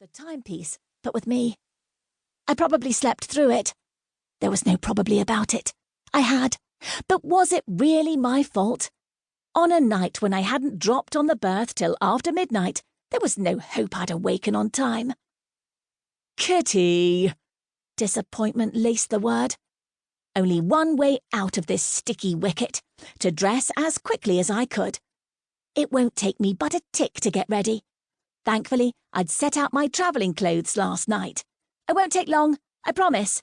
the timepiece, but with me. I probably slept through it. There was no probably about it. I had. But was it really my fault? On a night when I hadn't dropped on the berth till after midnight, there was no hope I'd awaken on time. Kitty! Disappointment laced the word. Only one way out of this sticky wicket, to dress as quickly as I could. It won't take me but a tick to get ready. Thankfully, I'd set out my travelling clothes last night. I won't take long, I promise.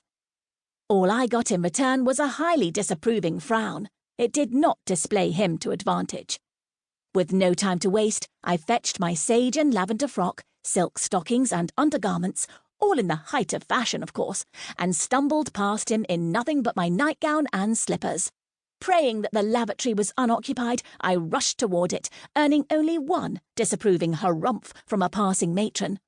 All I got in return was a highly disapproving frown. It did not display him to advantage. With no time to waste, I fetched my sage and lavender frock, silk stockings and undergarments, all in the height of fashion, of course, and stumbled past him in nothing but my nightgown and slippers. Praying that the lavatory was unoccupied, I rushed toward it, earning only one disapproving harumph from a passing matron.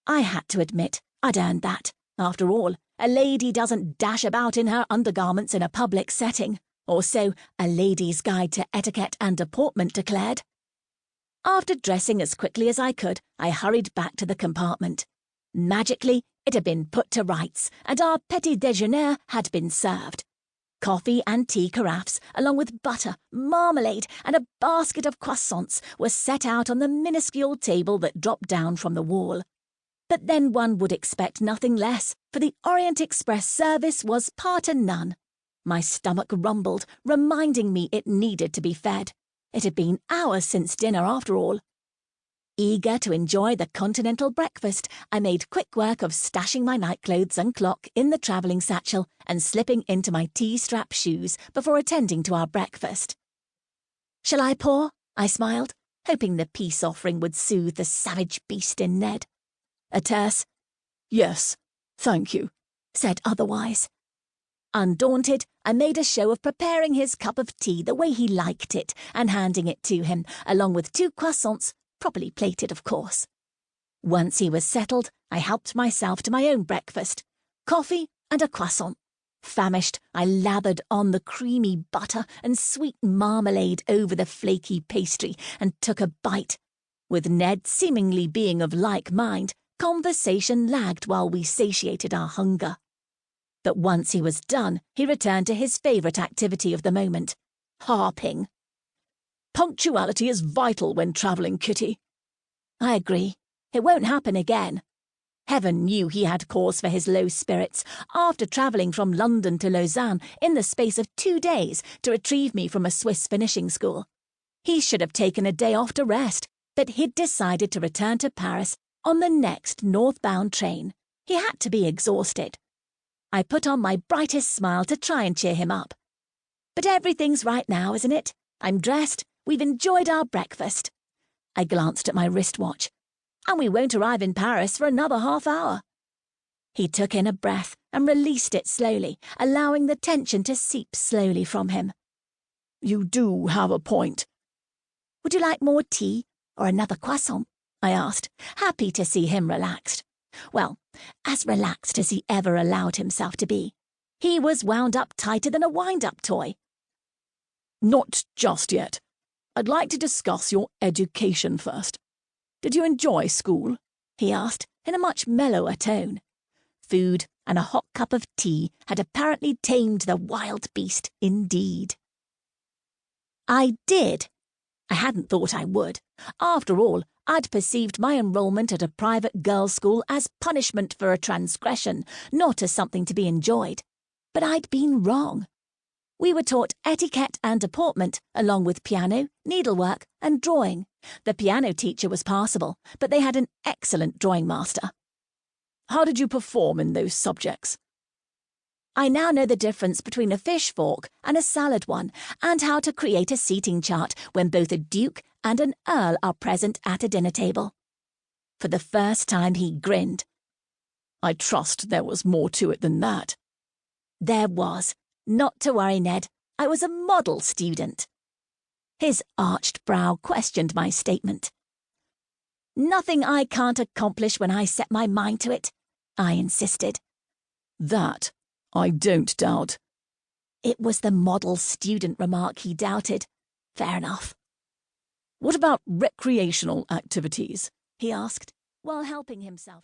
I had to admit I'd earned that. After all, a lady doesn't dash about in her undergarments in a public setting, or so A Lady's Guide to Etiquette and Deportment declared. After dressing as quickly as I could, I hurried back to the compartment. Magically, it had been put to rights, and our petit déjeuner had been served. Coffee and tea carafes, along with butter, marmalade, and a basket of croissants were set out on the minuscule table that dropped down from the wall. But then one would expect nothing less, for the Orient Express service was par to none. My stomach rumbled, reminding me it needed to be fed. It had been hours since dinner, after all. Eager to enjoy the continental breakfast, I made quick work of stashing my nightclothes and clock in the travelling satchel and slipping into my tea-strap shoes before attending to our breakfast. "Shall I pour?" I smiled, hoping the peace offering would soothe the savage beast in Ned. A terse "Yes, thank you," said otherwise. Undaunted, I made a show of preparing his cup of tea the way he liked it and handing it to him, along with 2 croissants, properly plated, of course. Once he was settled, I helped myself to my own breakfast, coffee and a croissant. Famished, I lathered on the creamy butter and sweet marmalade over the flaky pastry and took a bite. With Ned seemingly being of like mind, conversation lagged while we satiated our hunger. But once he was done, he returned to his favourite activity of the moment, harping. "Punctuality is vital when travelling, Kitty." I agree. It won't happen again. Heaven knew he had cause for his low spirits after travelling from London to Lausanne in the space of 2 days to retrieve me from a Swiss finishing school. He should have taken a day off to rest, but he'd decided to return to Paris on the next northbound train. He had to be exhausted. I put on my brightest smile to try and cheer him up. "But everything's right now, isn't it? I'm dressed. We've enjoyed our breakfast." I glanced at my wristwatch. "And we won't arrive in Paris for another half hour." He took in a breath and released it slowly, allowing the tension to seep slowly from him. "You do have a point." "Would you like more tea or another croissant?" I asked, happy to see him relaxed. Well, as relaxed as he ever allowed himself to be. He was wound up tighter than a wind-up toy. "Not just yet. I'd like to discuss your education first. Did you enjoy school?" he asked, in a much mellower tone. Food and a hot cup of tea had apparently tamed the wild beast indeed. I did. I hadn't thought I would. After all, I'd perceived my enrolment at a private girls' school as punishment for a transgression, not as something to be enjoyed. But I'd been wrong. We were taught etiquette and deportment, along with piano, needlework, and drawing. The piano teacher was passable, but they had an excellent drawing master. "How did you perform in those subjects?" I now know the difference between a fish fork and a salad one, and how to create a seating chart when both a duke and an earl are present at a dinner table. For the first time he grinned. "I trust there was more to it than that." There was. Not to worry, Ned. I was a model student. His arched brow questioned my statement. "Nothing I can't accomplish when I set my mind to it," I insisted. "That I don't doubt." It was the model student remark he doubted. Fair enough. "What about recreational activities?" he asked, while helping himself to